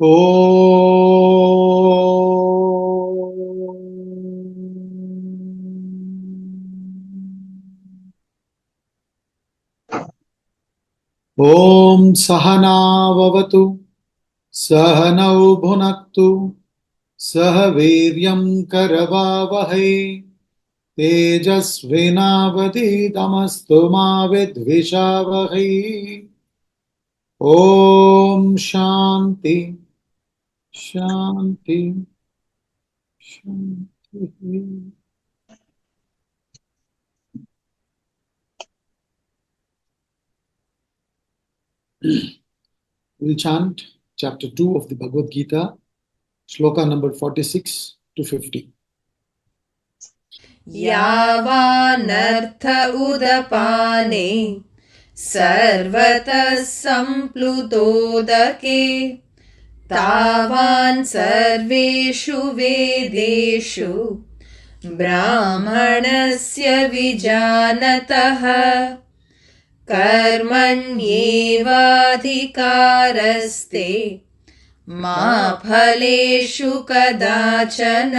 Om Sahana Vavatu Sahanau Bhunaktu Sahaviryam Karavavahai Tejasvinavadidamastu ma vidvishavahai. Om Shanti Shanti Shanti. We'll chant chapter 2 of the Bhagavad Gita, shloka number 46 to 50. यावानर्थ उदपाने सर्वतः सम्प्लुतोदके तावान् सर्वेषु वेदेषु ब्राह्मणस्य विजानतः कर्मण्येवाधिकारस्ते मा फलेषु कदाचन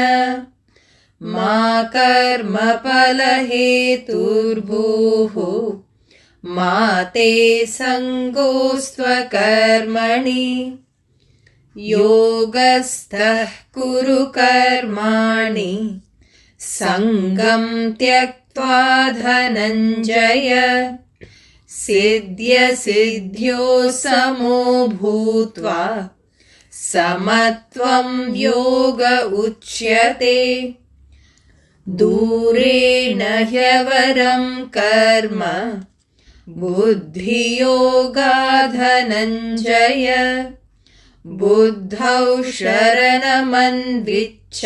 मा कर्मफलहेतुर्भूः मा ते सङ्गोऽस्त्वकर्मणि योगस्थः कुरु कर्माणि सङ्गं त्यक्त्वा धनञ्जय सिद्ध्यसिद्ध्यो समो भूत्वा समत्वं योग उच्यते दूरेण ह्यवरं कर्म बुद्धियोगाधनञ्जय बुद्धौ शरणमन्विच्छ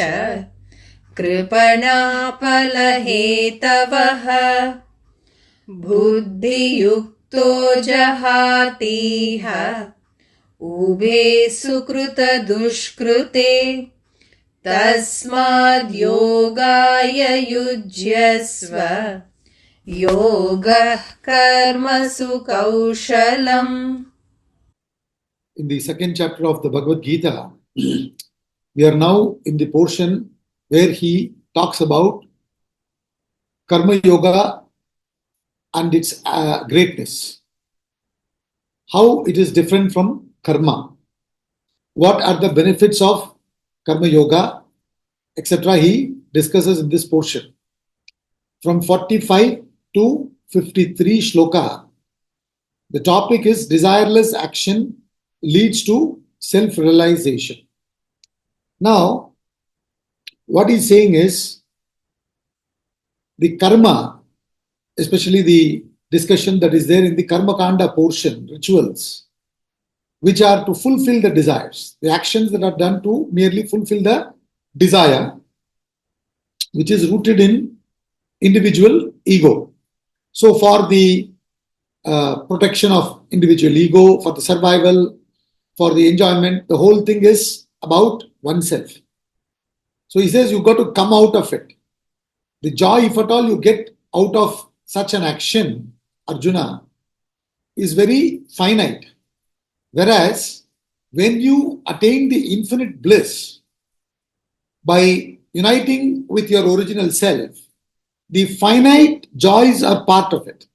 कृपणाफलहेतवः बुद्धियुक्तो जहातीह उभे सुकृतदुष्कृते तस्माद्योगाय युज्यस्व योगः कर्मसु कौशलम्. In the second chapter of the Bhagavad Gita, we are now in the portion where he talks about Karma Yoga and its greatness. How it is different from Karma. What are the benefits of Karma Yoga, etc. He discusses in this portion. From 45 to 53 shloka, the topic is desireless action leads to self-realization. Now, what he's saying is the karma, especially the discussion that is there in the Karma Kanda portion, rituals, which are to fulfill the desires, the actions that are done to merely fulfill the desire, which is rooted in individual ego. So for the protection of individual ego, for the survival, for the enjoyment, the whole thing is about oneself. So he says you got to come out of it. The joy, if at all you get out of such an action, Arjuna, is very finite. Whereas when you attain the infinite bliss by uniting with your original self, the finite joys are part of it.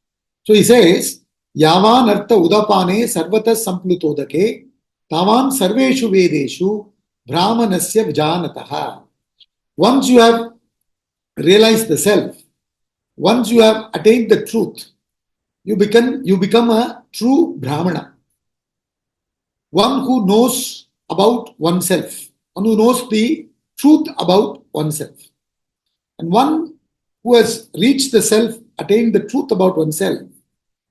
So he says, Yavan artha udapane sarvata samplutodake tavan sarveshu vedeshu brahmanasya vijanataha. Once you have realized the self, once you have attained the truth, you become a true Brahmana. One who knows about oneself, one who knows the truth about oneself. And one who has reached the self, attained the truth about oneself,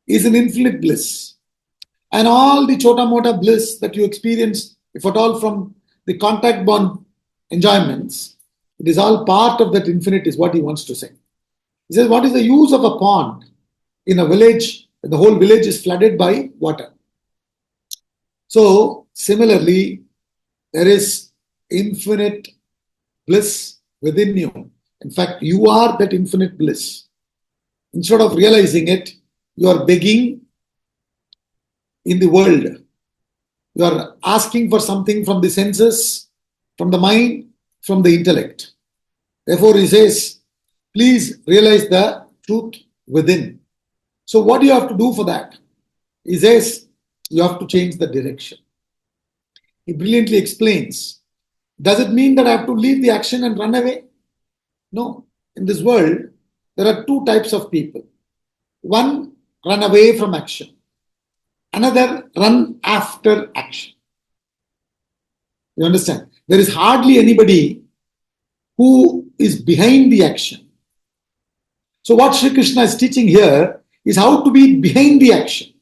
is an infinite bliss. And all the chota mota bliss that you experience, if at all from the contact bond enjoyments, it is all part of that infinite, is what he wants to say. He says, what is the use of a pond in a village when the whole village is flooded by water? So, similarly, there is infinite bliss within you. In fact, you are that infinite bliss. Instead of realizing it, you are begging in the world You are asking for something from the senses, from the mind, from the intellect. Therefore, he says, please realize the truth within. So, what do you have to do for that? He says, you have to change the direction. He brilliantly explains. Does it mean that I have to leave the action and run away? No. In this world, there are two types of people. One, run away from action. Another, run after action. You understand? There is hardly anybody who is behind the action. So what Sri Krishna is teaching here is how to be behind the action.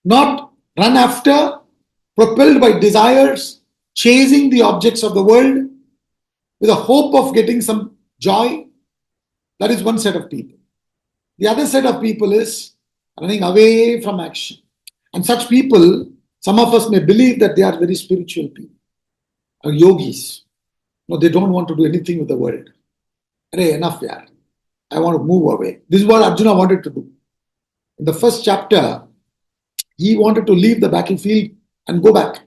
Not run after, propelled by desires, chasing the objects of the world with a hope of getting some joy. That is one set of people. The other set of people is running away from action. And such people, some of us may believe that they are very spiritual people, or yogis. No, they don't want to do anything with the world. Hey, enough, yaar. I want to move away. This is what Arjuna wanted to do. In the first chapter, he wanted to leave the battlefield and go back.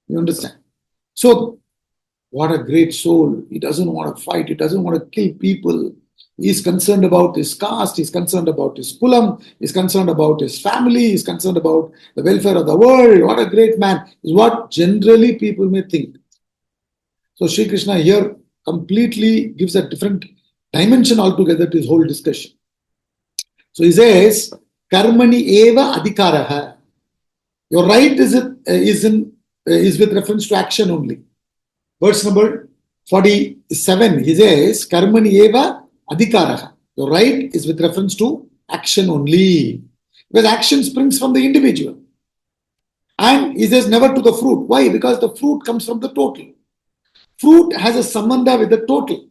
You understand? So, what a great soul. He doesn't want to fight. He doesn't want to kill people. He's concerned about his caste. He's concerned about his kulam. He's concerned about his family. He's concerned about the welfare of the world. What a great man. Is what generally people may think. So Sri Krishna here completely gives a different dimension altogether to his whole discussion. So he says, Karmani eva adhikaraha. Your right is with reference to action only. Verse number 47, he says, Karmani eva adhikaraha. Your right is with reference to action only. Because action springs from the individual. And he says, never to the fruit. Why? Because the fruit comes from the total. Fruit has a sambandha with the total.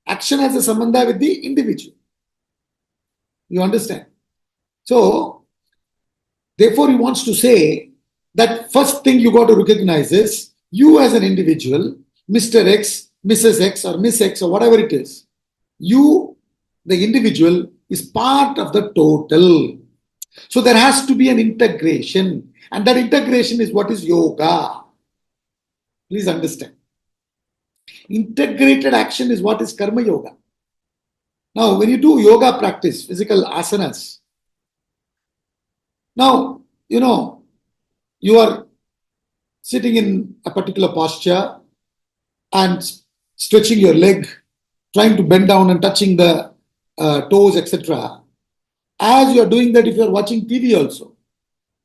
Action has a sambandha with the individual. You understand? So, therefore, he wants to say that first thing you got to recognize is you as an individual, Mr. X, Mrs. X, or Miss X, or whatever it is, you, the individual, is part of the total. So, there has to be an integration. And that integration is what is yoga. Please understand. Integrated action is what is karma yoga. Now, when you do yoga practice, physical asanas, now, you are sitting in a particular posture and stretching your leg, trying to bend down and touching the toes, etc. As you are doing that, if you are watching TV also,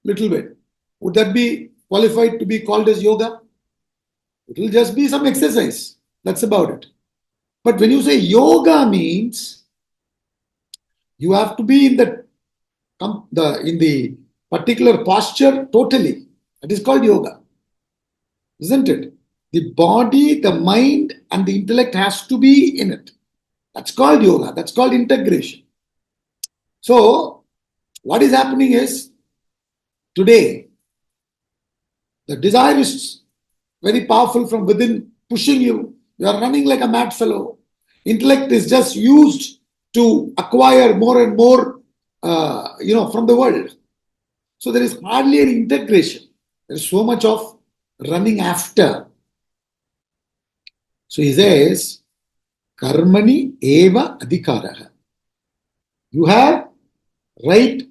little bit, would that be qualified to be called as yoga? It will just be some exercise. That's about it. But when you say yoga means you have to be in the particular posture totally. That is called yoga. Isn't it? The body, the mind, and the intellect has to be in it. That's called yoga. That's called integration. So, what is happening is, today, the desire is very powerful from within, pushing you. You are running like a mad fellow. Intellect is just used to acquire more and more, from the world. So there is hardly any integration. There is so much of running after. So he says, Karmani eva adhikaraha. You have right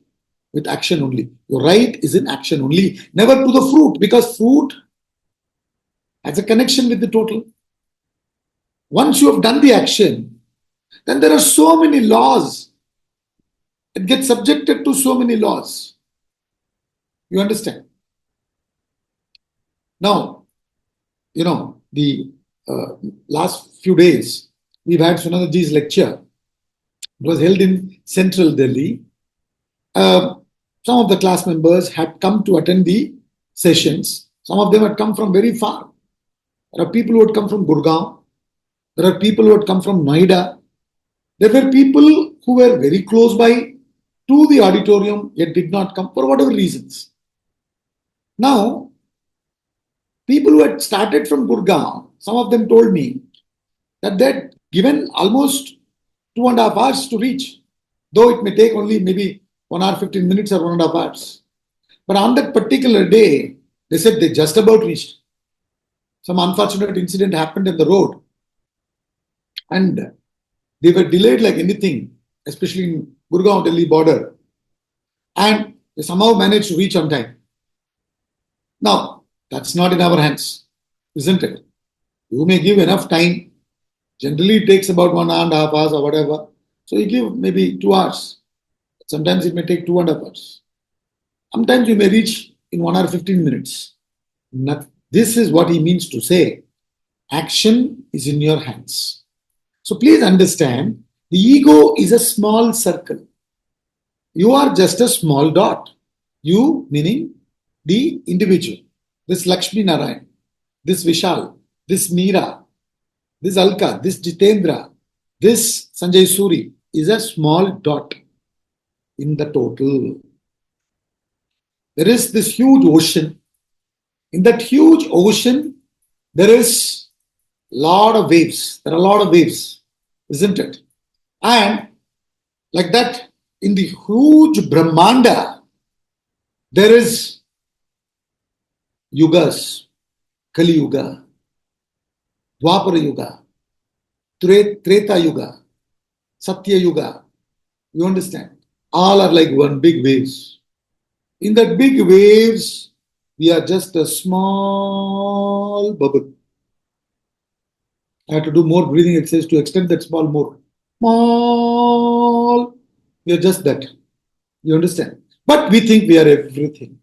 with action only. Your right is in action only. Never to the fruit, because fruit has a connection with the total. Once you have done the action, then there are so many laws. It gets subjected to so many laws. You understand? Now, the last few days, we've had Sunandaji's lecture. It was held in central Delhi. Some of the class members had come to attend the sessions. Some of them had come from very far. There are people who had come from Gurgaon. There are people who had come from Noida. There were people who were very close by to the auditorium yet did not come for whatever reasons. Now, people who had started from Gurgaon, some of them told me that they had given almost 2.5 hours to reach, though it may take only maybe 1 hour 15 minutes or 1.5 hours. But on that particular day, they said they just about reached. Some unfortunate incident happened in the road, and they were delayed like anything, especially in Gurgaon Delhi border, and they somehow managed to reach on time. Now, that's not in our hands, isn't it? You may give enough time. Generally, it takes about 1.5 hours or whatever. So you give maybe 2 hours. Sometimes it may take 2.5 hours. Sometimes you may reach in 1 hour 15 minutes. This is what he means to say. Action is in your hands. So please understand, the ego is a small circle. You are just a small dot. You, meaning the individual. This Lakshmi Narayan, this Vishal, this Meera, this Alka, this Jitendra, this Sanjay Suri is a small dot in the total. There is this huge ocean. In that huge ocean, there is a lot of waves. There are a lot of waves, isn't it? And like that, in the huge Brahmanda, there is yugas, Kali Yuga, Dwapara Yuga, Treta Yuga, Satya Yuga. You understand? All are like one big waves. In that big waves, we are just a small bubble. I have to do more breathing exercise to extend that small more. Small. We are just that. You understand? But we think we are everything.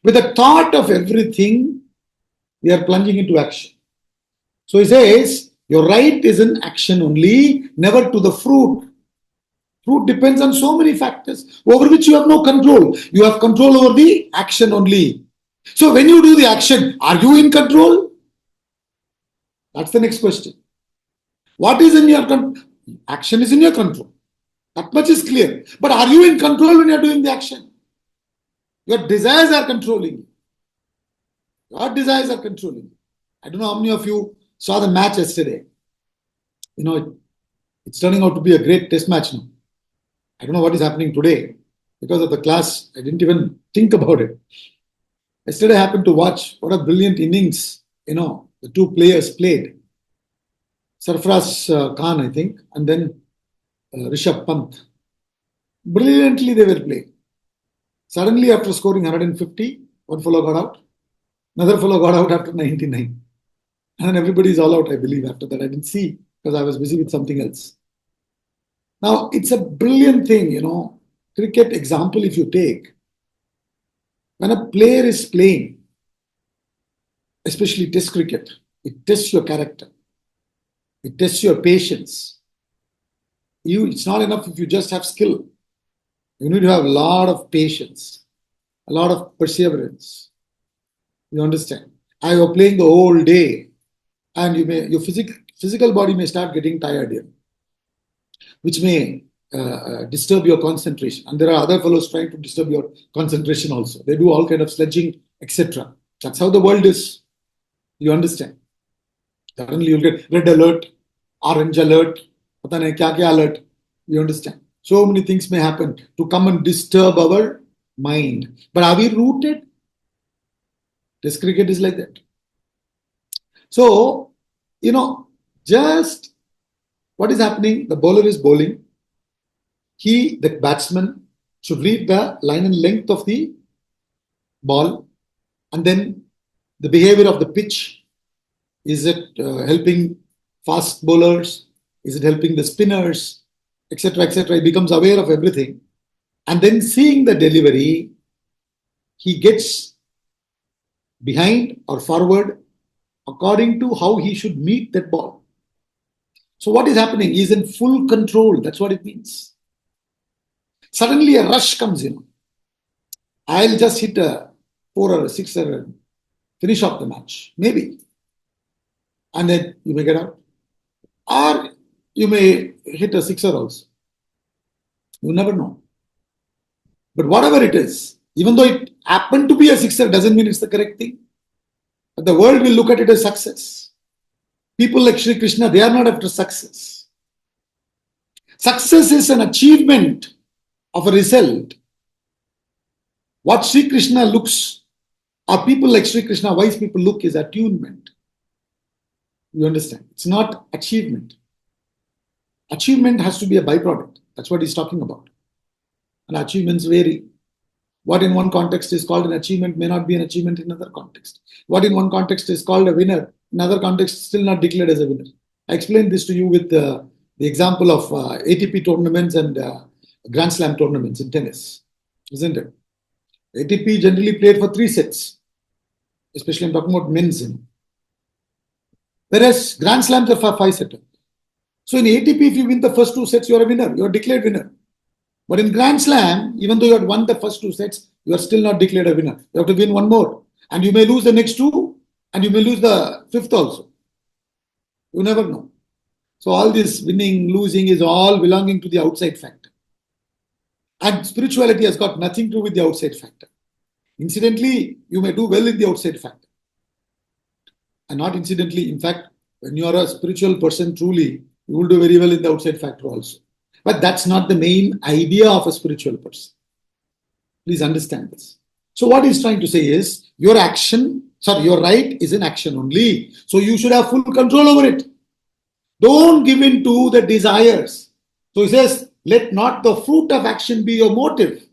With the thought of everything, we are plunging into action. So he says, your right is in action only, never to the fruit. Fruit depends on so many factors over which you have no control. You have control over the action only. So when you do the action, are you in control? That's the next question. What is in your control? Action is in your control. That much is clear. But are you in control when you are doing the action? Your desires are controlling you. Your desires are controlling you. I don't know how many of you saw the match yesterday. You know, it's turning out to be a great test match now. I don't know what is happening today. Because of the class, I didn't even think about it. Yesterday I happened to watch what a brilliant innings, the two players played. Sarfraz Khan, I think, and then Rishabh Pant. Brilliantly they were playing. Suddenly after scoring 150, one fellow got out. Another fellow got out after 99. And then everybody is all out, I believe, after that. I didn't see because I was busy with something else. Now, it's a brilliant thing, cricket example if you take. When a player is playing, especially test cricket, it tests your character. It tests your patience. It's not enough if you just have skill. You need to have a lot of patience, a lot of perseverance. You understand? I was playing the whole day, and your physical body may start getting tired here, which may disturb your concentration. And there are other fellows trying to disturb your concentration also. They do all kind of sledging, etc. That's how the world is. You understand? Suddenly you'll get red alert, orange alert, pata nahi kya alert. You understand? So many things may happen to come and disturb our mind. But are we rooted? Test cricket is like that. So, just what is happening? The bowler is bowling. The batsman, should read the line and length of the ball, and then the behavior of the pitch. Is it helping fast bowlers? Is it helping the spinners? Etc. etc. He becomes aware of everything. And then seeing the delivery, he gets behind or forward according to how he should meet that ball. So what is happening? He is in full control. That's what it means. Suddenly a rush comes in. I'll just hit a 4 or a 6 and finish off the match. Maybe. And then you may get out. Or you may hit a sixer also. You never know. But whatever it is, even though it happened to be a sixer, doesn't mean it's the correct thing. But the world will look at it as success. People like Sri Krishna, they are not after success. Success is an achievement of a result. What Sri Krishna looks, or people like Sri Krishna, wise people look, is attunement. You understand? It's not achievement. Achievement has to be a byproduct. That's what he's talking about. And achievements vary. What in one context is called an achievement may not be an achievement in another context. What in one context is called a winner, in another context still not declared as a winner. I explained this to you with the example of ATP tournaments and Grand Slam tournaments in tennis, isn't it? ATP generally played for 3 sets, especially I'm talking about men's. Whereas Grand Slams are for 5 sets. So in ATP, if you win the first 2 sets, you're a winner. You're declared winner. But in Grand Slam, even though you had won the first 2 sets, you are still not declared a winner. You have to win one more. And you may lose the next 2, and you may lose the 5th also. You never know. So all this winning, losing is all belonging to the outside factor. And spirituality has got nothing to do with the outside factor. Incidentally, you may do well in the outside factor. And not incidentally, in fact, when you are a spiritual person truly, you will do very well in the outside factor also. But that's not the main idea of a spiritual person. Please understand this. So what he's trying to say is, your right is in action only. So you should have full control over it. Don't give in to the desires. So he says, let not the fruit of action be your motive.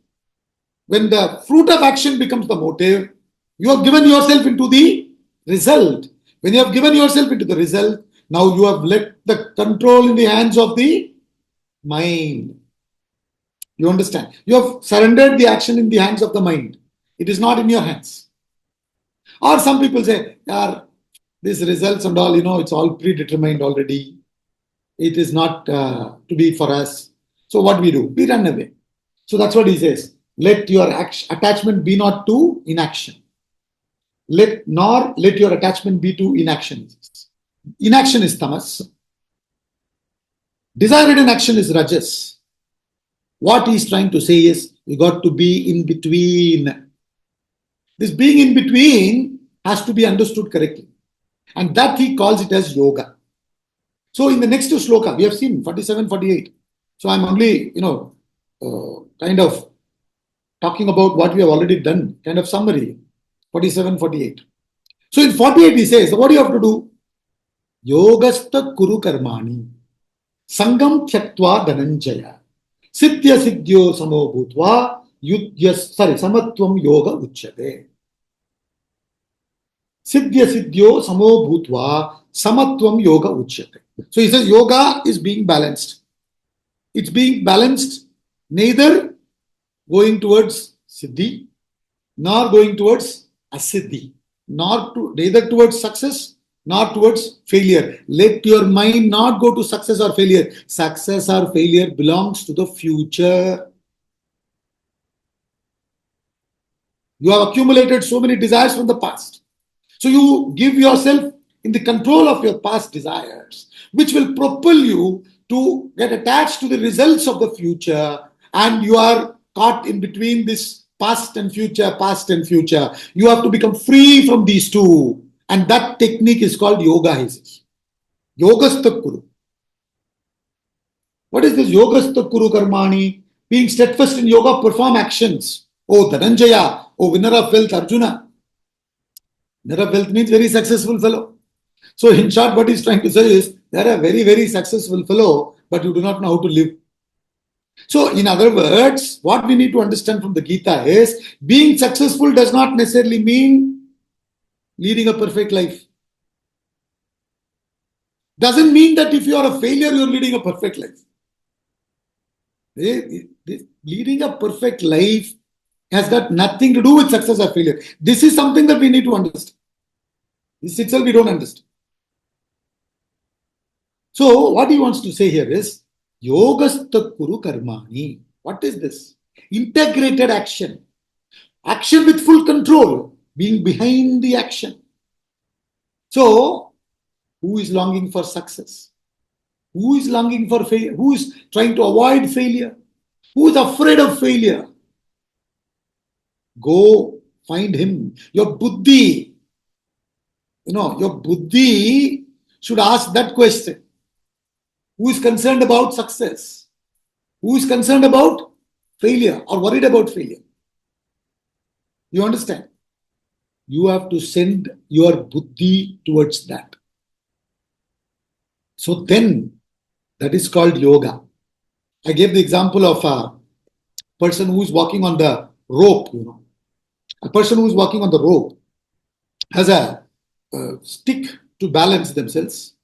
When the fruit of action becomes the motive, you have given yourself into the result. When you have given yourself into the result, now you have let the control in the hands of the mind. You understand? You have surrendered the action in the hands of the mind. It is not in your hands. Or some people say, these results and all, it's all predetermined already. It is not to be for us. So what we do? We run away. So that's what he says. Let your attachment be not to inaction. Nor let your attachment be to inaction. Inaction is tamas. Desire-ridden action is rajas. What he's trying to say is, you got to be in between. This being in between has to be understood correctly. And that he calls it as yoga. So in the next shloka, we have seen 47, 48. So I'm only, kind of talking about what we have already done, kind of summary, 47, 48. So in 48 he says, what do you have to do? Yogastha kuru karmani, sangam tyaktva dhananjaya, siddhya siddhyo samo bhutva, samatvam yoga uchyate. Siddhya siddhyo samo bhutva, samatvam yoga uchyate. So he says yoga is being balanced. It's being balanced, neither going towards siddhi, nor going towards asiddhi, neither towards success, nor towards failure. Let your mind not go to success or failure. Success or failure belongs to the future. You have accumulated so many desires from the past. So you give yourself in the control of your past desires, which will propel you to get attached to the results of the future, and you are caught in between this past and future, past and future. You have to become free from these two. And that technique is called yoga, he says. Yogastha kuru. What is this yogastha kuru karmani? Being steadfast in yoga, perform actions. Oh, Dhananjaya, oh, winner of wealth, Arjuna. Winner of wealth means very successful fellow. So in short, what he's trying to say is, they are a very, very successful fellow, but you do not know how to live. So in other words, what we need to understand from the Gita is, being successful does not necessarily mean leading a perfect life. Doesn't mean that if you are a failure, you are leading a perfect life. Leading a perfect life has got nothing to do with success or failure. This is something that we need to understand. This itself we don't understand. So what he wants to say here is, Yogastha kuru karmani. What is this? Integrated action. Action with full control, being behind the action. So, who is longing for success? Who is longing for failure? Who is trying to avoid failure? Who is afraid of failure? Go find him. Your buddhi, your buddhi should ask that question. Who is concerned about success? Who is concerned about failure or worried about failure? You understand? You have to send your buddhi towards that. So then, that is called yoga. I gave the example of a person who is walking on the rope, A person who is walking on the rope has a stick to balance themselves,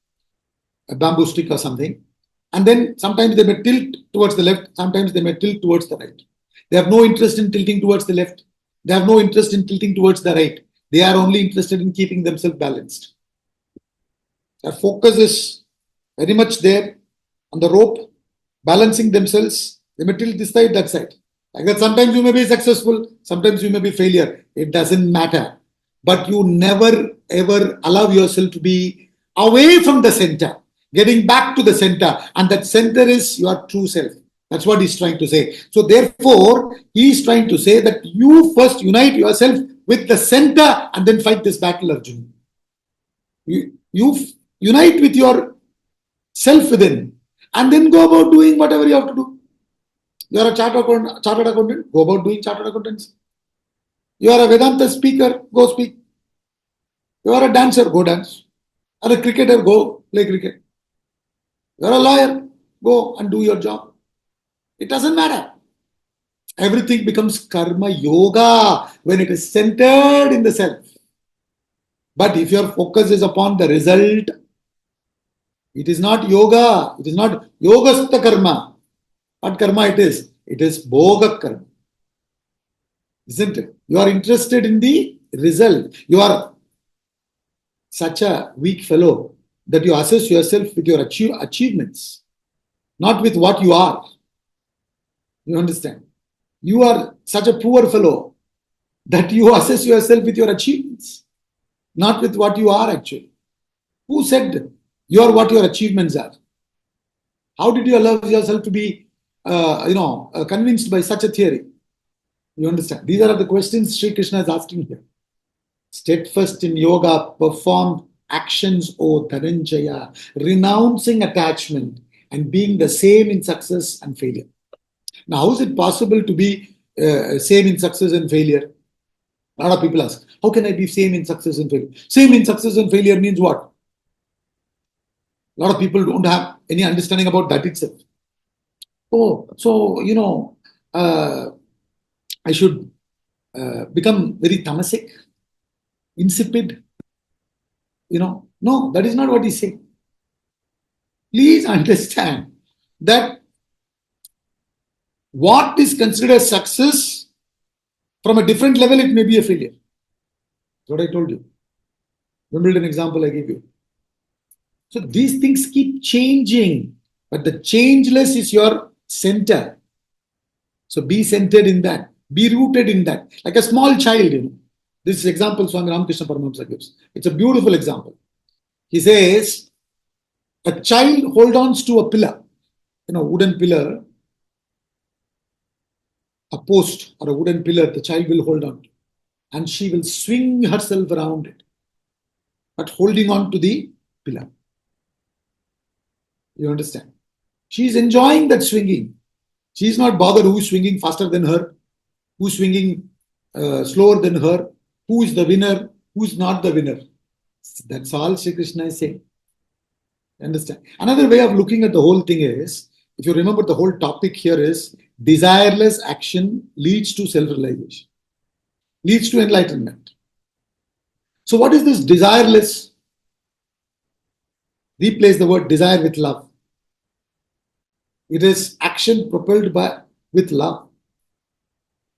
a bamboo stick or something. And then sometimes they may tilt towards the left, sometimes they may tilt towards the right. They have no interest in tilting towards the left. They have no interest in tilting towards the right. They are only interested in keeping themselves balanced. Their focus is very much there on the rope, balancing themselves. They may tilt this side, that side. Like that, sometimes you may be successful, sometimes you may be failure. It doesn't matter. But you never ever allow yourself to be away from the center, getting back to the center. And that center is your true self. That's what he's trying to say. So therefore, he's trying to say that you first unite yourself with the center and then fight this battle, Arjuna. You unite with your self within and then go about doing whatever you have to do. You are a chartered accountant, go about doing chartered accountants. You are a Vedanta speaker, go speak. You are a dancer, go dance. You are a cricketer, go play cricket. You are a lawyer, go and do your job. It doesn't matter. Everything becomes karma yoga when it is centered in the self. But if your focus is upon the result, it is not yoga. It is not yogastha karma. What karma it is? It is bhoga karma. Isn't it? You are interested in the result. You are such a weak fellow that you assess yourself with your achievements, not with what you are. You understand? You are such a poor fellow that you assess yourself with your achievements, not with what you are actually. Who said you are what your achievements are? How did you allow yourself to be, convinced by such a theory? You understand? These are the questions Sri Krishna is asking here. Steadfast in yoga, perform actions, O Dhananjaya, renouncing attachment and being the same in success and failure. Now, how is it possible to be same in success and failure? A lot of people ask, how can I be same in success and failure? Same in success and failure means what? A lot of people don't have any understanding about that itself. Oh, so, I should become very tamasic, insipid. No, that is not what he's saying. Please understand that what is considered as success, from a different level, it may be a failure. That's what I told you. Remember an example I gave you. So these things keep changing, but the changeless is your center. So be centered in that. Be rooted in that. Like a small child, This example Swami Ramakrishna Paramahamsa gives. It's a beautiful example. He says, a child holds on to a pillar, wooden pillar, a post or a wooden pillar, the child will hold on to. And she will swing herself around it, but holding on to the pillar. You understand? She is enjoying that swinging. She is not bothered who is swinging faster than her, who is swinging slower than her, who is the winner, who is not the winner. That's all Sri Krishna is saying. Understand? Another way of looking at the whole thing is, if you remember, the whole topic here is desireless action leads to self-realization, leads to enlightenment. So what is this desireless? Replace the word desire with love. It is action propelled with love,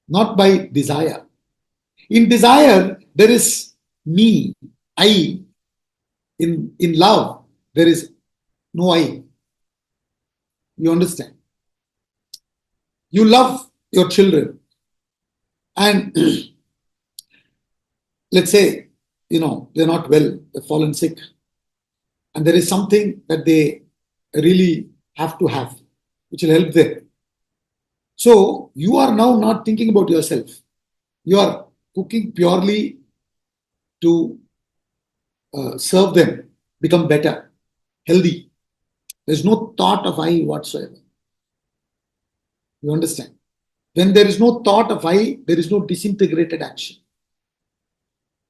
not by desire. In desire, there is me, I. In love, there is no I. You understand? You love your children, and let's say, they're not well, they've fallen sick, and there is something that they really have to have, which will help them. So you are now not thinking about yourself. You are cooking purely to serve them, become better, healthy. There's no thought of I whatsoever. You understand? When there is no thought of I, there is no disintegrated action.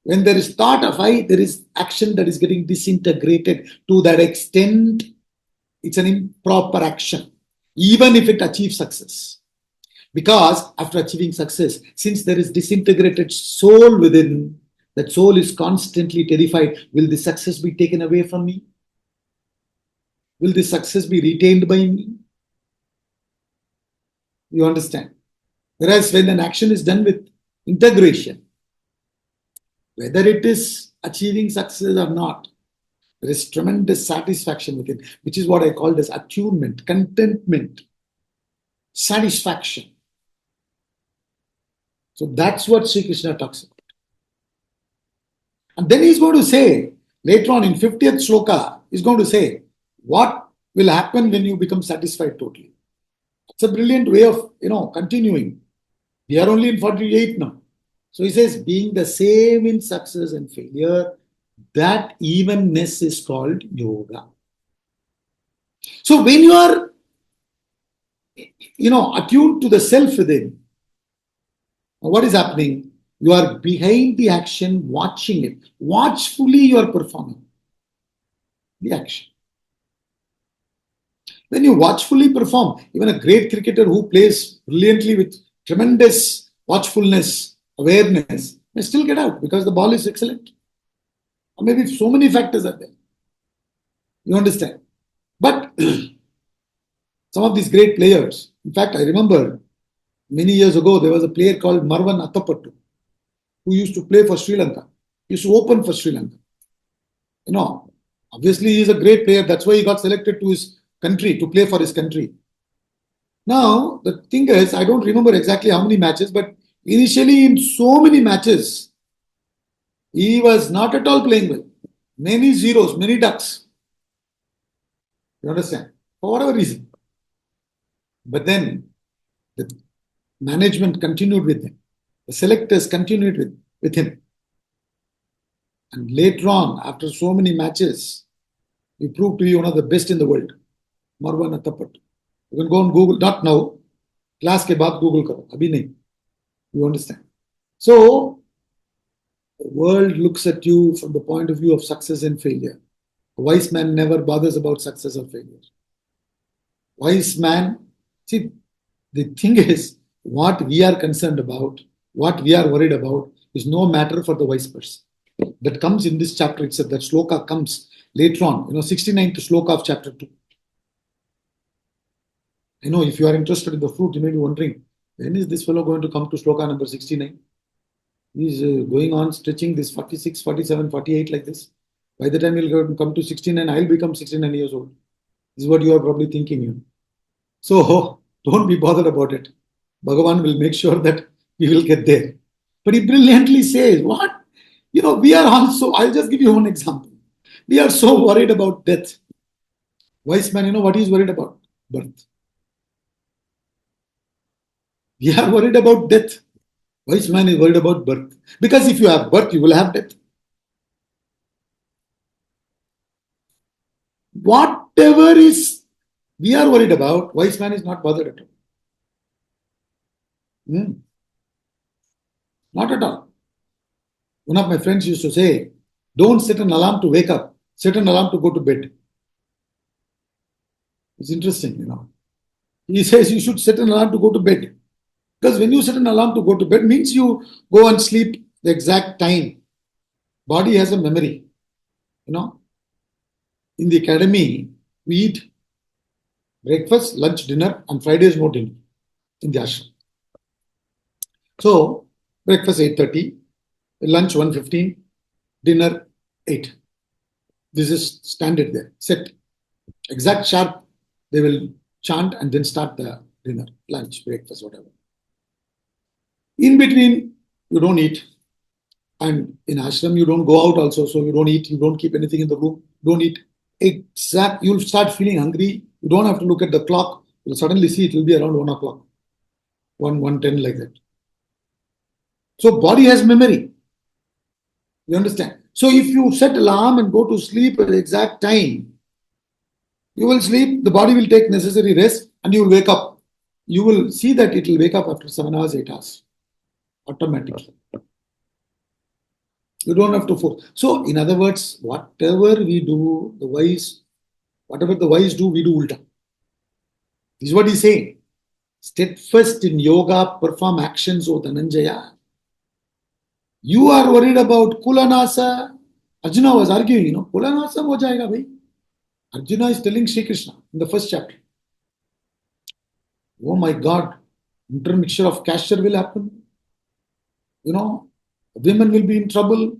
When there is thought of I, there is action that is getting disintegrated. To that extent, it's an improper action, even if it achieves success. Because after achieving success, since there is disintegrated soul within, that soul is constantly terrified. Will the success be taken away from me? Will the success be retained by me? You understand? Whereas when an action is done with integration, whether it is achieving success or not, there is tremendous satisfaction within, which is what I call as attunement, contentment, satisfaction. So that's what Sri Krishna talks about. And then he's going to say, later on in 50th sloka, he's going to say, what will happen when you become satisfied totally? It's a brilliant way of, continuing. We are only in 48 now. So he says, being the same in success and failure, that evenness is called yoga. So when you are, attuned to the self within, what is happening? You are behind the action, watching it. Watchfully you are performing the action. When you watchfully perform, even a great cricketer who plays brilliantly with tremendous watchfulness, awareness, may still get out because the ball is excellent. Or maybe so many factors are there. You understand? But some of these great players, in fact, I remember many years ago, there was a player called Marwan Attapattu who used to play for Sri Lanka. He used to open for Sri Lanka. Obviously he is a great player. That's why he got selected to his country, to play for his country. Now, the thing is, I don't remember exactly how many matches, but initially in so many matches, he was not at all playing well. Many zeros, many ducks. You understand? For whatever reason. But then the management continued with him. The selectors continued with him. And later on, after so many matches, he proved to be one of the best in the world. Marwan Attapattu. You can go on Google, not now. Class ke baad Google karo. Abhi nahi. You understand? So, the world looks at you from the point of view of success and failure. A wise man never bothers about success or failure. Wise man, see, the thing is, what we are concerned about, what we are worried about, is no matter for the wise person. That comes in this chapter itself. That sloka comes later on, 69th sloka of chapter 2. If you are interested in the fruit, you may be wondering, when is this fellow going to come to sloka number 69? He's going on stretching this 46, 47, 48 like this. By the time he'll come to 69, I'll become 69 years old. This is what you are probably thinking. So, don't be bothered about it. Bhagavan will make sure that we will get there. But he brilliantly says, what? We are also, I'll just give you one example. We are so worried about death. Wise man, what he's worried about? Birth. We are worried about death. Wise man is worried about birth. Because if you have birth, you will have death. Whatever is we are worried about, wise man is not bothered at all. Not at all. One of my friends used to say, don't set an alarm to wake up, set an alarm to go to bed. It's interesting, He says you should set an alarm to go to bed. Because when you set an alarm to go to bed, means you go and sleep the exact time. Body has a memory. In the academy, we eat breakfast, lunch, dinner, and Fridays no dinner in the ashram. So, breakfast 8:30, lunch 1:15, dinner 8. This is standard there, set. Exact sharp, they will chant and then start the dinner, lunch, breakfast, whatever. In between, you don't eat. And in ashram, you don't go out also, so you don't eat, you don't keep anything in the room, don't eat. You'll start feeling hungry. You don't have to look at the clock. You'll suddenly see it will be around 1 o'clock, 1:10 like that. So body has memory. You understand? So if you set alarm and go to sleep at the exact time, you will sleep, the body will take necessary rest, and you will wake up. You will see that it will wake up after 7 hours, 8 hours. Automatically. You don't have to force. So, in other words, whatever we do, whatever the wise do, we do ulta. This is what he's saying. Steadfast in yoga, perform actions, O Dhananjaya. You are worried about Kulanasa. Arjuna was arguing, Kulanasa ho jayega bhai. Arjuna is telling Sri Krishna in the first chapter. Oh my God, intermixture of caste will happen. Women will be in trouble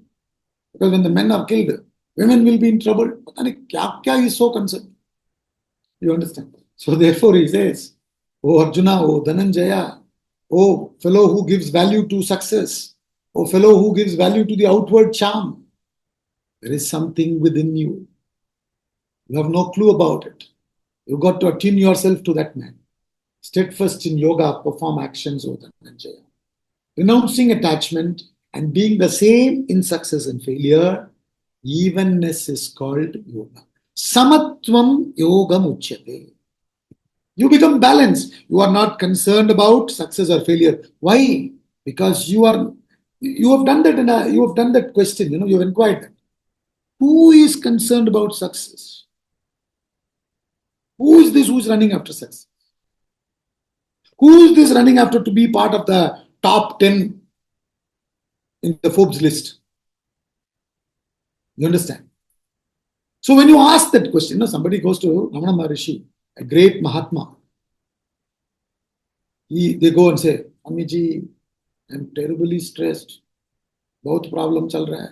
because when the men are killed, women will be in trouble. Kya is so concerned. You understand? So therefore he says, Oh Arjuna, oh Dhananjaya, oh fellow who gives value to success, oh fellow who gives value to the outward charm, there is something within you. You have no clue about it. You've got to attune yourself to that man. Steadfast in yoga, perform actions, O Dhananjaya. Renouncing attachment and being the same in success and failure, evenness is called yoga. Samatvam yogam uchyate. You become balanced. You are not concerned about success or failure. Why? Because you have done that you have done that question, you have inquired that. Who is concerned about success? Who is this who's running after success? Who is this running after to be part of the top 10 in the Forbes list? You understand? So when you ask that question, somebody goes to Ramana Maharishi, a great Mahatma. They go and say, Amiji, I'm terribly stressed. Both problem chal raha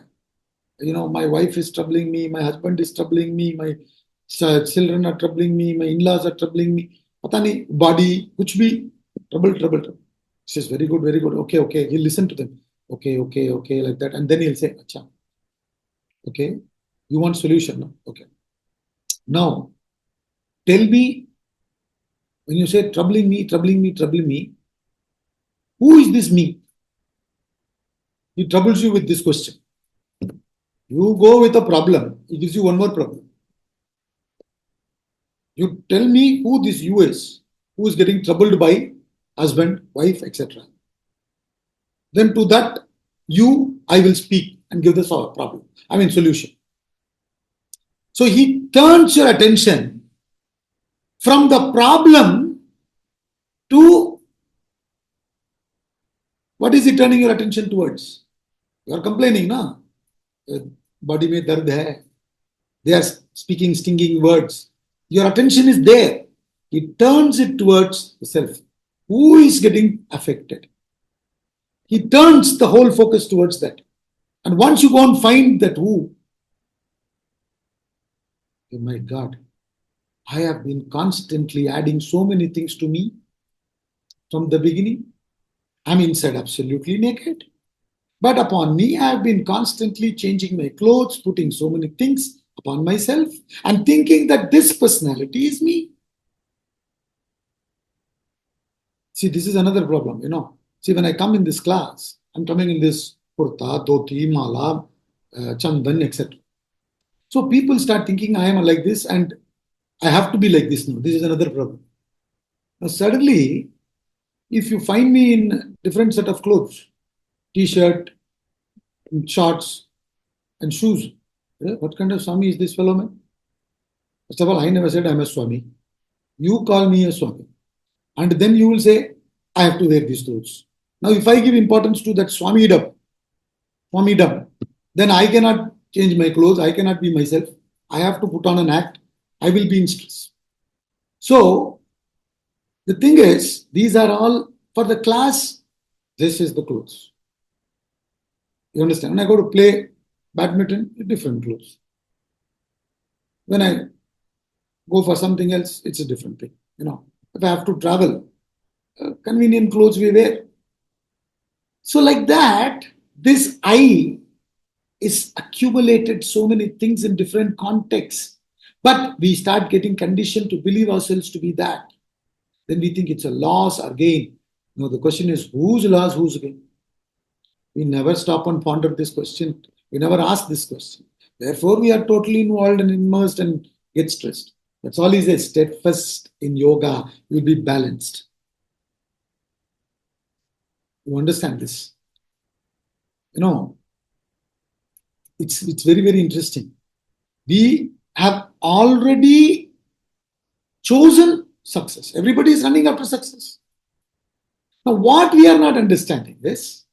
hai. My wife is troubling me, my husband is troubling me, my children are troubling me, my in-laws are troubling me. Pata nahi, body, kuch bhi, trouble. He says, very good. Okay. He'll listen to them. Okay, like that. And then he'll say, Acha. Okay, you want solution? No? Okay. Now, tell me, when you say troubling me, who is this me? He troubles you with this question. You go with a problem, he gives you one more problem. You tell me who this you is, who is getting troubled by husband, wife, etc. Then to that you, I will speak and give the solution. So he turns your attention from the problem to what is he turning your attention towards? You are complaining, na? Body mein dard hai. They are speaking stinging words. Your attention is there. He turns it towards the self. Who is getting affected? He turns the whole focus towards that. And once you go and find that who, oh my God, I have been constantly adding so many things to me from the beginning. I'm inside absolutely naked. But upon me, I have been constantly changing my clothes, putting so many things upon myself and thinking that this personality is me. See, this is another problem, See, when I come in this class, I'm coming in this kurta, dhoti, mala, chandan, etc. So people start thinking I am like this and I have to be like this now. This is another problem. Now suddenly, if you find me in different set of clothes, t-shirt, shorts, and shoes, what kind of Swami is this fellow man? First of all, I never said I'm a Swami. You call me a Swami. And then you will say, I have to wear these clothes. Now, if I give importance to that Swami-dom, then I cannot change my clothes. I cannot be myself. I have to put on an act. I will be in stress. So, the thing is, these are all for the class. This is the clothes. You understand? When I go to play badminton, different clothes. When I go for something else, it's a different thing. If I have to travel, convenient clothes we wear. So like that, this I is accumulated so many things in different contexts. But we start getting conditioned to believe ourselves to be that. Then we think it's a loss or gain. No, the question is whose loss, whose gain? We never stop and ponder this question. We never ask this question. Therefore, we are totally involved and immersed and get stressed. That's all he says. Steadfast in yoga, you will be balanced. You understand this? It's very, very interesting. We have already chosen success. Everybody is running after success. Now, what we are not understanding is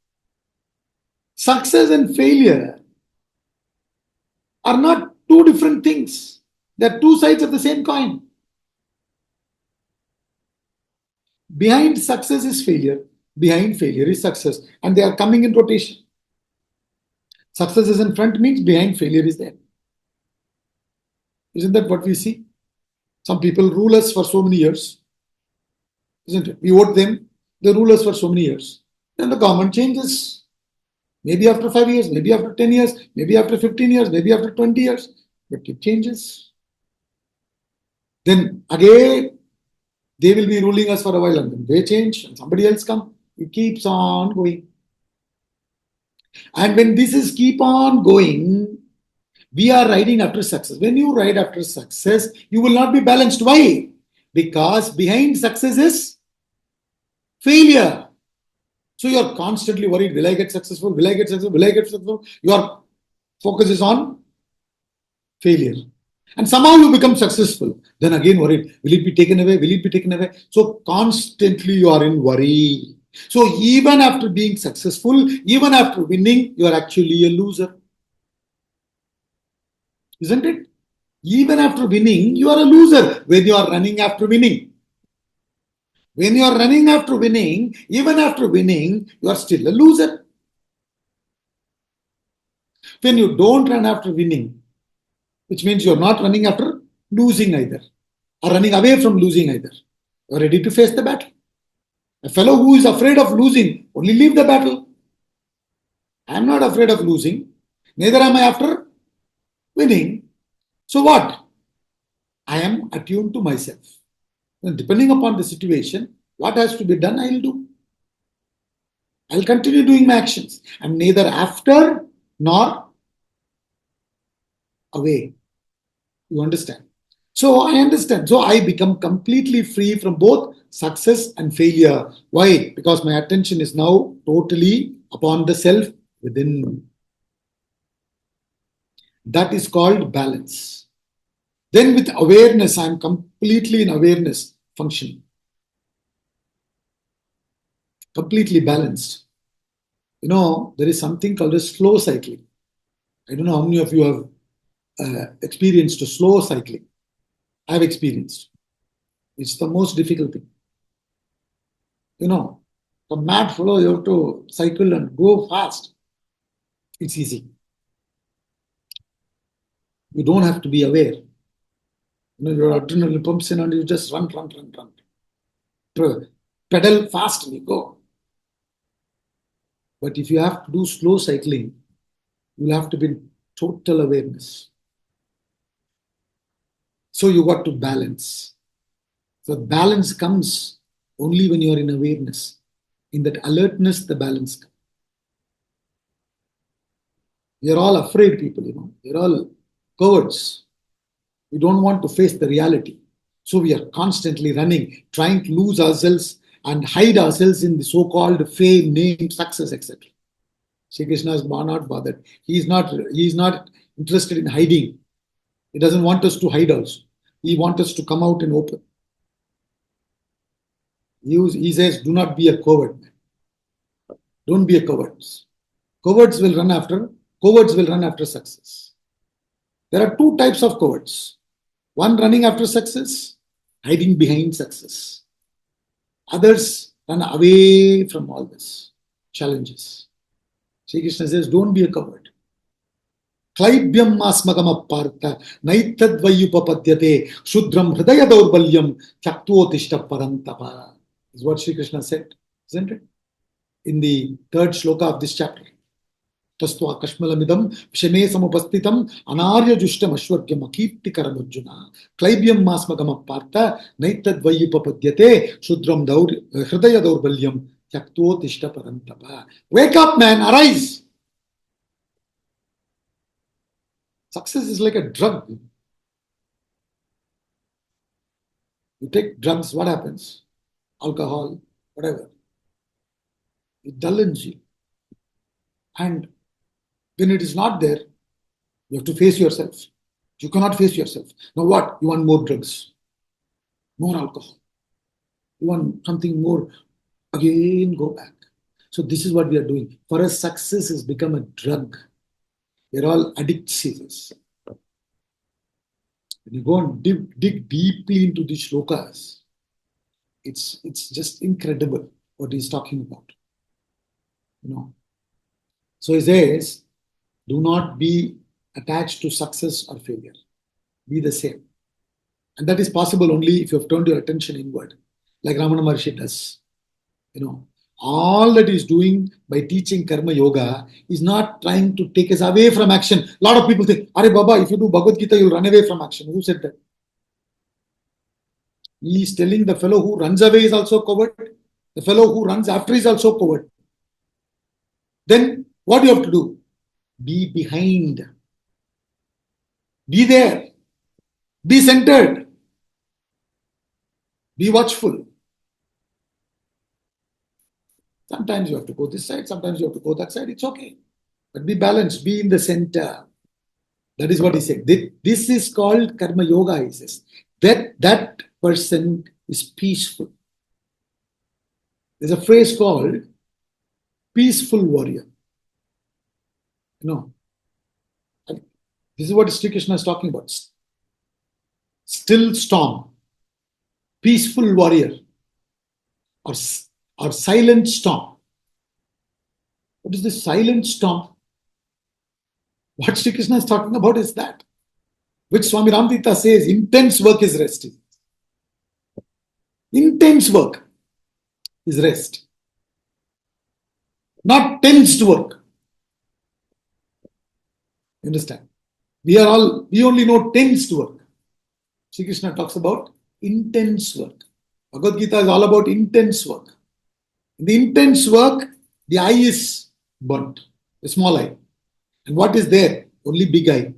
success and failure are not two different things. They're two sides of the same coin. Behind success is failure. Behind failure is success. And they are coming in rotation. Success is in front means behind failure is there. Isn't that what we see? Some people rule us for so many years. Isn't it? We vote them. They rule us for so many years. Then the government changes. Maybe after 5 years, maybe after 10 years, maybe after 15 years, maybe after 20 years. But it changes. Then again, they will be ruling us for a while and then they change and somebody else comes. It keeps on going. And when this is keep on going, we are riding after success. When you ride after success, you will not be balanced. Why? Because behind success is failure. So you are constantly worried, will I get successful? Will I get successful? Will I get successful? Your focus is on failure. And somehow you become successful. Then again worried, will it be taken away? Will it be taken away? So constantly you are in worry. So even after being successful, even after winning, you are actually a loser. Isn't it? Even after winning, you are a loser when you are running after winning. When you are running after winning, even after winning, you are still a loser. When you don't run after winning, which means you are not running after losing either, or running away from losing either, you are ready to face the battle. A fellow who is afraid of losing only leave the battle. I am not afraid of losing, neither am I after winning. So what? I am attuned to myself. And depending upon the situation, what has to be done, I will do. I will continue doing my actions. I am neither after nor away. You understand? So I understand. So I become completely free from both success and failure. Why? Because my attention is now totally upon the self within. That is called balance. Then with awareness, I am completely in awareness function. Completely balanced. You know, there is something called a slow cycling. I don't know how many of you have experienced slow cycling. I have experienced. It's the most difficult thing. You know, the mad flow, you have to cycle and go fast. It's easy. You don't have to be aware. You know, your adrenaline pumps in and you just run. Pedal fast and you go. But if you have to do slow cycling, you'll have to be in total awareness. So you got to balance. So balance comes only when you are in awareness. In that alertness, the balance comes. We are all afraid people, you know. We are all cowards. We don't want to face the reality. So we are constantly running, trying to lose ourselves and hide ourselves in the so-called fame, name, success, etc. Shri Krishna is not bothered. He is not interested in hiding. He doesn't want us to hide also. He wants us to come out and open. He says, do not be a coward. Don't be a coward. Cowards will run after success. There are two types of cowards. One running after success, hiding behind success. Others run away from all this challenges. Shri Krishna says, don't be a coward. Klaibyam asmagam apartha naitadvayupapadyate shudram hridaya daurbalyam tyaktotishta parantapa. Is what Shri Krishna said, isn't it? In the third shloka of this chapter. Tastva kashmalamidam sheme samupastitam anarya jushtam ashwargyam akirtikaram Arjuna. Klaibyam asmagam apartha naitadvayupapadyate shudram hridaya daurbalyam tyaktotishta parantapa. Wake up, man, arise. Success is like a drug. You take drugs, what happens? Alcohol, whatever. It dullens you. And when it is not there, You have to face yourself. You cannot face yourself. Now what? You want more drugs, more alcohol. You want something more. Again, go back. So this is what we are doing. For us, success has become a drug. We're all addicts to this. When you go and dig deeply into these shlokas, it's just incredible what he's talking about. So he says, do not be attached to success or failure. Be the same. And that is possible only if you have turned your attention inward, like Ramana Maharshi does. All that he's doing by teaching Karma Yoga is not trying to take us away from action. A lot of people think, Are Baba, if you do Bhagavad Gita, you'll run away from action. Who said that? He is telling the fellow who runs away is also coward. The fellow who runs after is also coward. Then what do you have to do? Be behind. Be there. Be centered. Be watchful. Sometimes you have to go this side, sometimes you have to go that side. It's okay. But be balanced. Be in the center. That is what he said. This is called Karma Yoga, he says. That person is peaceful. There's a phrase called peaceful warrior. This is what Sri Krishna is talking about. Still storm, peaceful warrior, or silent storm. What is this silent storm? What Sri Krishna is talking about is that, which Swami Ramtita says, intense work is rest. Intense work is rest. Not tensed work. You understand? We only know tensed work. Sri Krishna talks about intense work. Bhagavad Gita is all about intense work. In the intense work, the eye is burnt, the small eye. And what is there? Only big eye.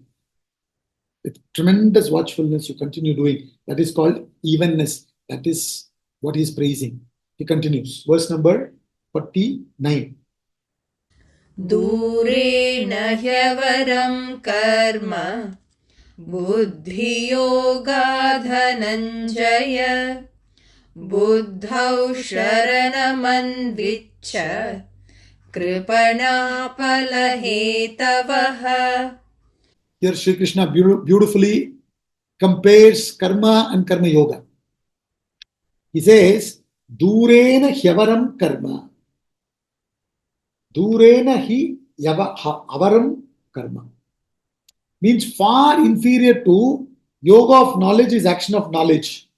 With tremendous watchfulness, you continue doing. That is called evenness. That is what he is praising. He continues. Verse number 49. दूरेण ह्यवरं कर्म बुद्धियोगाधनञ्जय बुद्धौ शरणमन्विच्छ कृपणाफलहेतवः. Here Sri Krishna beautifully compares karma and karma yoga. He says, Durena hyavaram karma. Durena hi avaram karma. Means far inferior to yoga of knowledge is action of knowledge.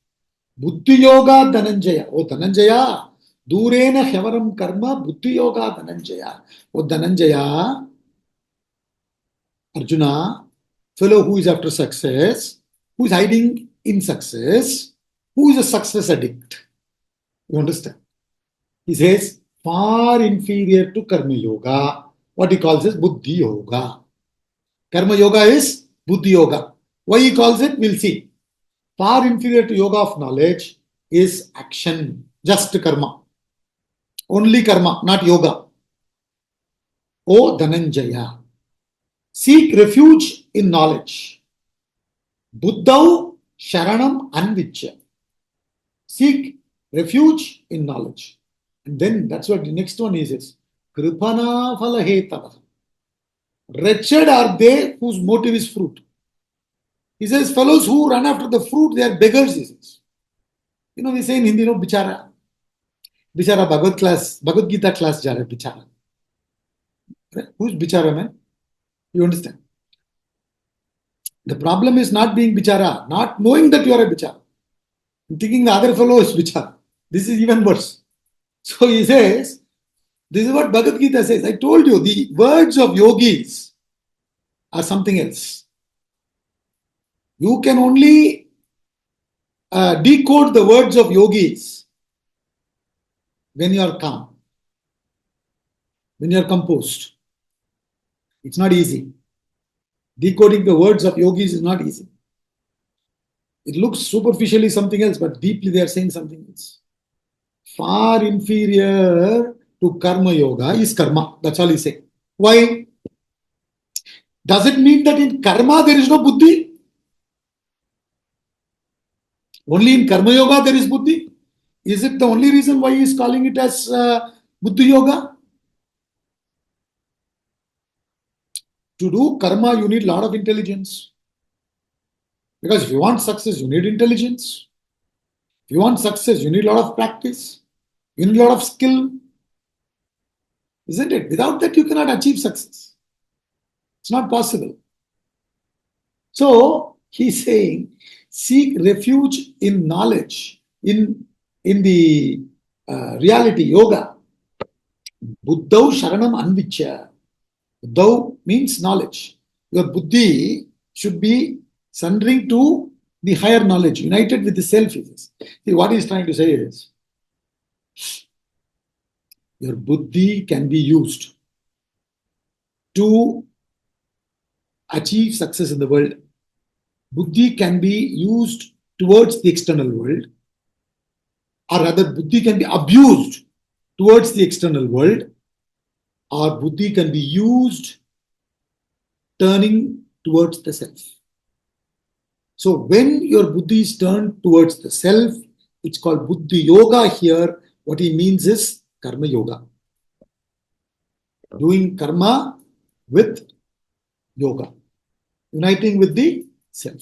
Buddhi yoga dhananjaya. Oh Dhananjaya. Durena hyavaram karma. Buddhi yoga dhananjaya. Oh Dhananjaya. Arjuna, fellow who is after success, who is hiding in success, who is a success addict. You understand? He says, far inferior to Karma Yoga. What he calls is Buddhi Yoga. Karma Yoga is Buddhi Yoga. Why he calls it, we'll see. Far inferior to Yoga of knowledge is action, just karma. Only karma, not yoga. O Dhananjaya. Seek refuge in knowledge. Buddhau Sharanam Anvichya. Seek refuge in knowledge. And then that's what the next one is. Kripana Falahetava. Wretched are they whose motive is fruit. He says, fellows who run after the fruit, they are beggars, he says. We say in Hindi, bichara. Bichara Bhagavad Gita class jare, bichara. Who's bichara, man? You understand? The problem is not being bichara, not knowing that you are a bichara. Thinking the other fellow is bichara. This is even worse. So he says, this is what Bhagavad Gita says. I told you, the words of yogis are something else. You can only decode the words of yogis when you are calm, when you are composed. It's not easy. Decoding the words of yogis is not easy. It looks superficially something else, but deeply they are saying something else. Far inferior to karma yoga is karma. That's all he's saying. Why? Does it mean that in karma there is no buddhi? Only in karma yoga there is buddhi? Is it the only reason why he is calling it as buddhi yoga? To do karma, you need a lot of intelligence. Because if you want success, you need intelligence. If you want success, you need a lot of practice. You need a lot of skill. Isn't it? Without that, you cannot achieve success. It's not possible. So, he's saying, seek refuge in knowledge, in the reality, yoga. Buddhau sharanam anvichya. Buddhau means knowledge. Your buddhi should be sundering to the higher knowledge, united with the self. See, what he's trying to say is, your buddhi can be used to achieve success in the world. Buddhi can be used towards the external world, or rather, buddhi can be abused towards the external world, or buddhi can be used turning towards the self. So, when your buddhi is turned towards the self, it's called buddhi yoga here. What he means is karma yoga. Doing karma with yoga, uniting with the self.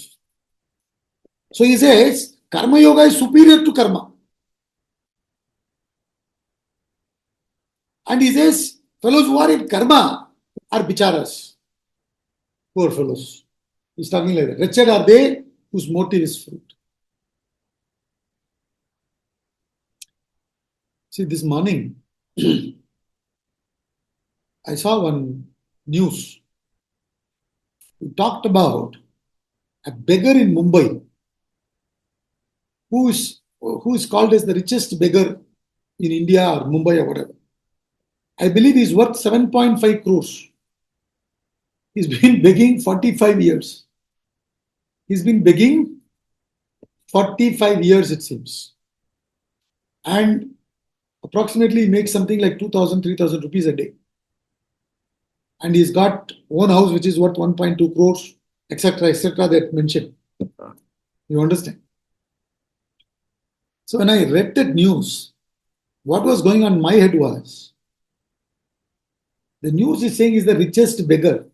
So he says, karma yoga is superior to karma. And he says, fellows who are in karma are bicharas. Poor fellows. He's talking like that. Wretched are they whose motive is fruit. See, this morning, I saw one news. We talked about a beggar in Mumbai who is called as the richest beggar in India or Mumbai or whatever. I believe he's worth 7.5 crores. He's been begging 45 years. He's been begging 45 years, it seems. And approximately he makes something like 2,000, 3,000 rupees a day. And he's got one house which is worth 1.2 crores, etc., that mentioned. You understand? So when I read that news, what was going on in my head was, the news is saying he's the richest beggar.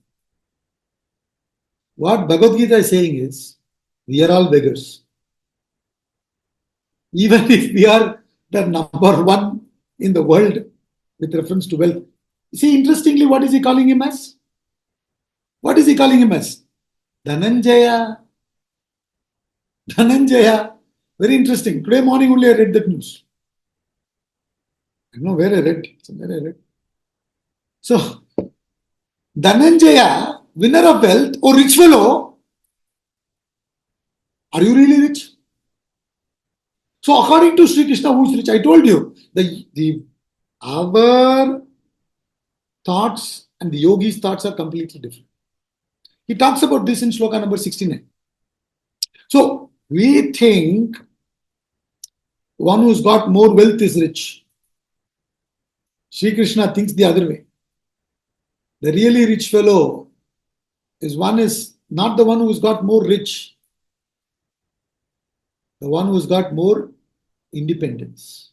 What Bhagavad Gita is saying is, we are all beggars. Even if we are the number one in the world with reference to wealth. See, interestingly, what is he calling him as? What is he calling him as? Dhananjaya. Dhananjaya. Very interesting. Today morning only I read that news. I don't know where I read. Somewhere I read. So, Dhananjaya, winner of wealth, or rich fellow, are you really rich? So, according to Sri Krishna, who is rich? I told you, our thoughts and the yogi's thoughts are completely different. He talks about this in shloka number 69. So, we think one who's got more wealth is rich. Sri Krishna thinks the other way. The really rich fellow is not the one who's got more rich, the one who's got more independence,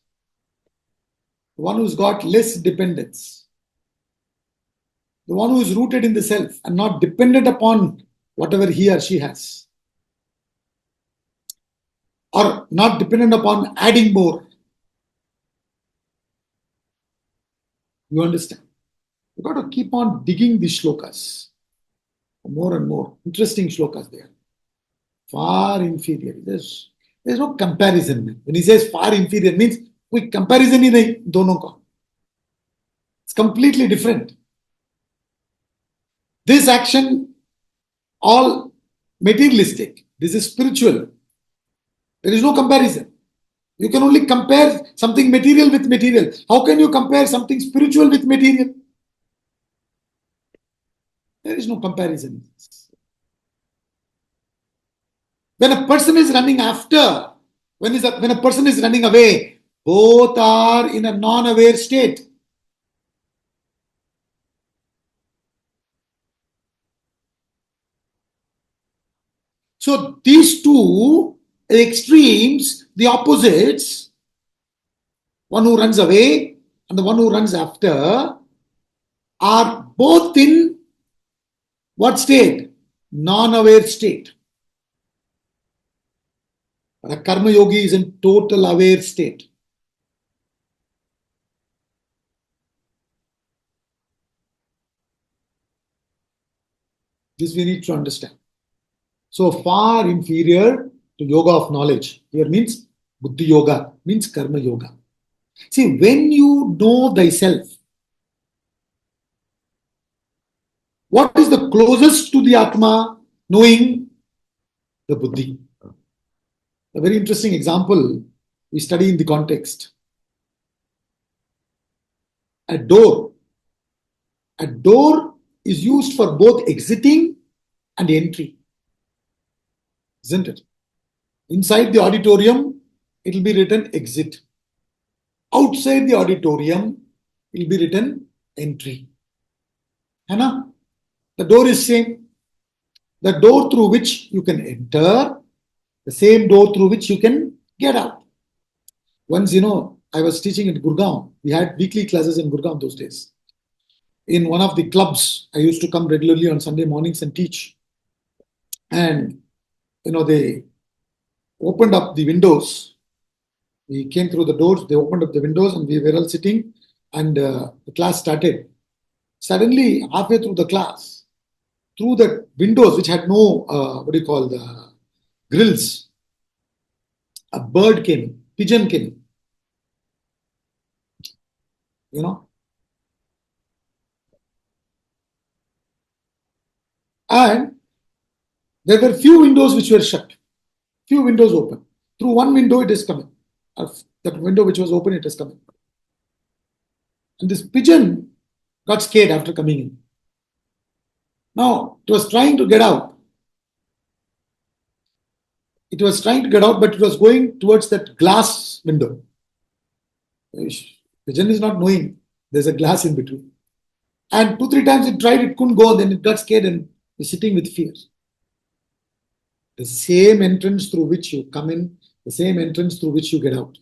the one who's got less dependence, the one who is rooted in the self and not dependent upon whatever he or she has, or not dependent upon adding more. You understand? You've got to keep on digging these shlokas more and more. Interesting shlokas there. Far inferior. There's no comparison. When he says far inferior, it means quick comparison hi nahi dono ka. It's completely different. This action, all materialistic. This is spiritual. There is no comparison. You can only compare something material with material. How can you compare something spiritual with material? There is no comparison. When a person is running after, when a person is running away, both are in a non-aware state. So these two extremes, the opposites, one who runs away and the one who runs after, are both in what state? Non-aware state. But a karma yogi is in total aware state. This we need to understand. So far inferior to yoga of knowledge. Here means buddhi yoga, means karma yoga. See, when you know thyself, what is the closest to the Atma? Knowing the buddhi. A very interesting example we study in the context. A door. A door is used for both exiting and entry. Isn't it? Inside the auditorium, it will be written exit. Outside the auditorium, it will be written entry. Hana? The door is same. The door through which you can enter, the same door through which you can get out. Once, I was teaching in Gurgaon. We had weekly classes in Gurgaon those days. In one of the clubs, I used to come regularly on Sunday mornings and teach. And, they opened up the windows. We came through the doors, they opened up the windows, and we were all sitting, and the class started. Suddenly, halfway through the class, through the windows, which had no, the grills, a bird came, pigeon came. And there were few windows which were shut, few windows open. Through one window, it is coming. That window which was open, it is coming. And this pigeon got scared after coming in. Now, it was trying to get out. It was trying to get out, but it was going towards that glass window. Pigeon is not knowing there's a glass in between. And 2-3 times it tried, it couldn't go, then it got scared and is sitting with fear. The same entrance through which you come in, the same entrance through which you get out.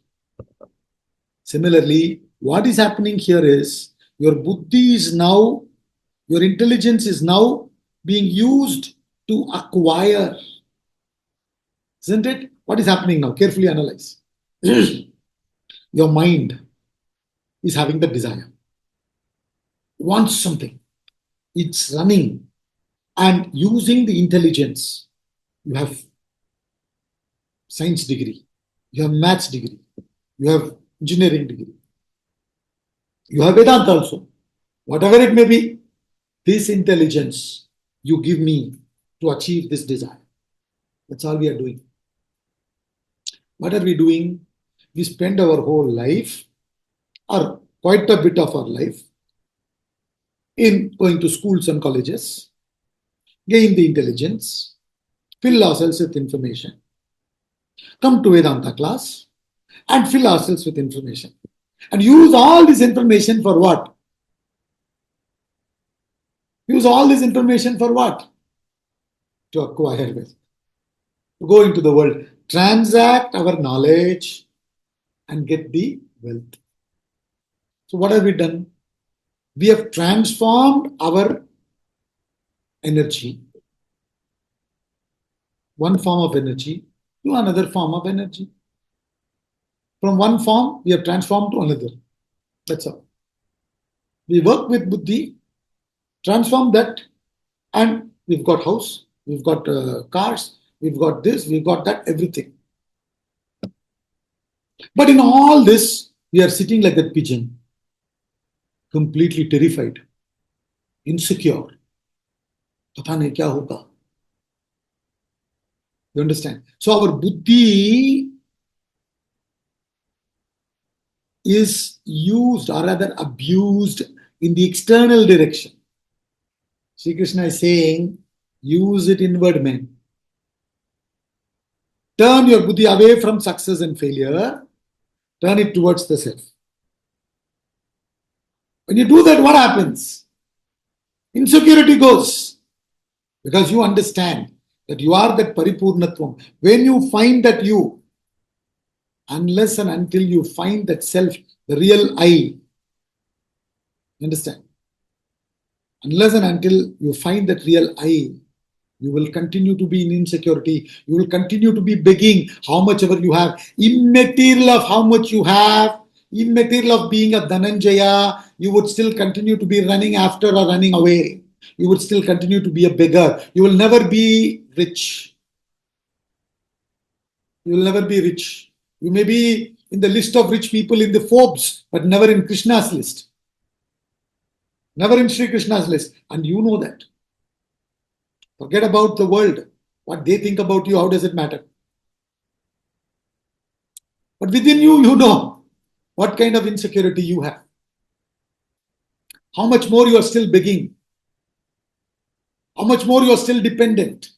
Similarly, what is happening here is your buddhi is now, your intelligence is now being used to acquire. Isn't it? What is happening now? Carefully analyze. Your mind is having the desire. It wants something. It's running and using the intelligence. You have science degree, you have maths degree, you have engineering degree, you have Vedanta also. Whatever it may be, this intelligence you give me to achieve this desire. That's all we are doing. What are we doing? We spend our whole life, or quite a bit of our life, in going to schools and colleges, gain the intelligence, fill ourselves with information, come to Vedanta class, and fill ourselves with information. And use all this information for what? Use all this information for what? To acquire wealth. To go into the world, transact our knowledge and get the wealth. So what have we done? We have transformed our energy, one form of energy, to another form of energy. From one form, we have transformed to another. That's all. We work with buddhi, transform that, and we've got house, we've got cars, we've got this, we've got that, everything. But in all this, we are sitting like that pigeon, completely terrified, insecure. Pata nahi kya hoga. You understand? So our buddhi is used, or rather abused, in the external direction. Sri Krishna is saying, use it inward, man. Turn your buddhi away from success and failure, turn it towards the self. When you do that, what happens? Insecurity goes, because you understand that you are that Paripurnatvam. When you find that you, unless and until you find that self, the real I, understand? Unless and until you find that real I, you will continue to be in insecurity. You will continue to be begging how much ever you have, immaterial of how much you have, immaterial of being a Dhananjaya. You would still continue to be running after or running away. You would still continue to be a beggar. You will never be rich. You will never be rich. You may be in the list of rich people in the Forbes, but never in Krishna's list. Never in Sri Krishna's list. And you know that. Forget about the world. What they think about you, how does it matter? But within you, you know what kind of insecurity you have. How much more you are still begging. How much more you are still dependent.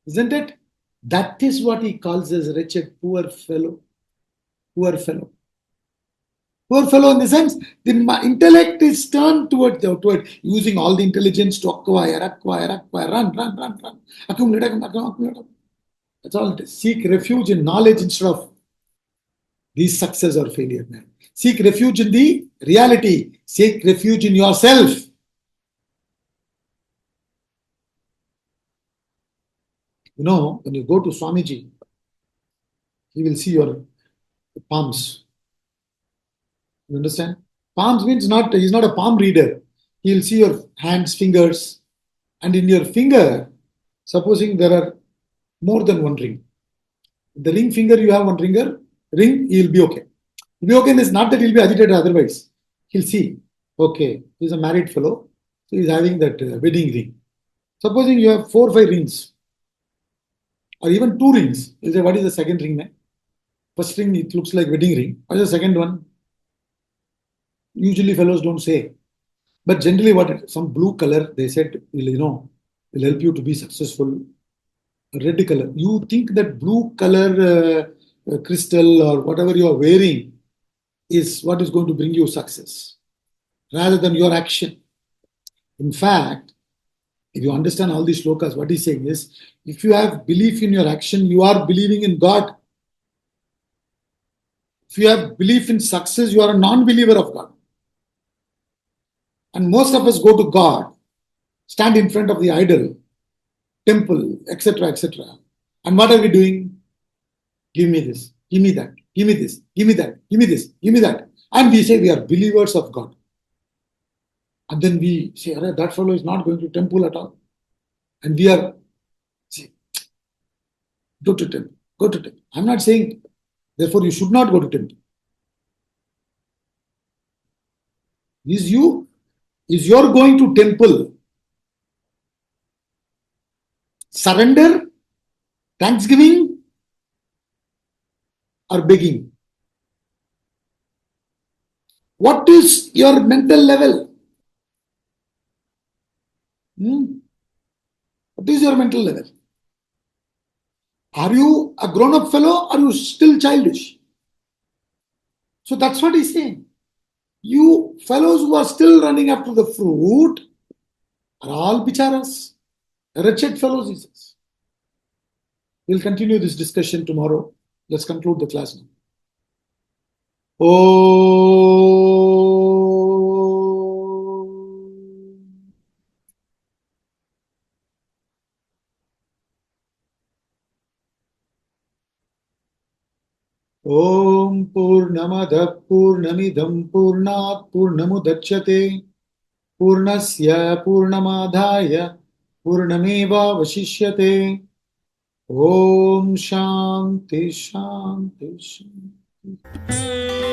Isn't it? That is what he calls as wretched, poor fellow. Poor fellow. Poor fellow in the sense, the intellect is turned toward using all the intelligence to acquire, run, accumulate. That's all it is. Seek refuge in knowledge instead of these success or failure. Man. Seek refuge in the reality. Seek refuge in yourself. You know, when you go to Swamiji, he will see your palms. You understand? Palms means he's not a palm reader. He'll see your hands, fingers, and in your finger, supposing there are more than one ring. The ring finger, you have one ring, he'll be okay. He'll be okay, and it's not that he'll be agitated otherwise. He'll see, okay, he's a married fellow, so he's having that wedding ring. Supposing you have 4 or 5 rings, or even 2 rings, he'll say, what is the second ring, man? First ring, it looks like wedding ring. What is the second one? Usually fellows don't say. But generally some blue color, they said, will help you to be successful. Red color. You think that blue color crystal or whatever you are wearing is what is going to bring you success rather than your action. In fact, if you understand all these shlokas, what he's saying is, if you have belief in your action, you are believing in God. If you have belief in success, you are a non-believer of God. And most of us go to God, stand in front of the idol, temple, etc., etc. And what are we doing? Give me this, give me that, give me this, give me that, give me this, give me that. And we say we are believers of God. And then we say, that fellow is not going to temple at all. And we are, say, go to temple, go to temple. I'm not saying, therefore you should not go to temple. Is you're going to temple, surrender, thanksgiving, or begging? What is your mental level? What is your mental level? Are you a grown-up fellow or are you still childish? So that's what he's saying. You fellows who are still running after the fruit are all bicharas, wretched fellows, he says. We'll continue this discussion tomorrow. Let's conclude the class now. Om Purnamada Purnamidam Purnat Purnamudachyate Purnasya Purnamadhaya Purnameva Vashishyate. Om Shanti Shanti Shanti.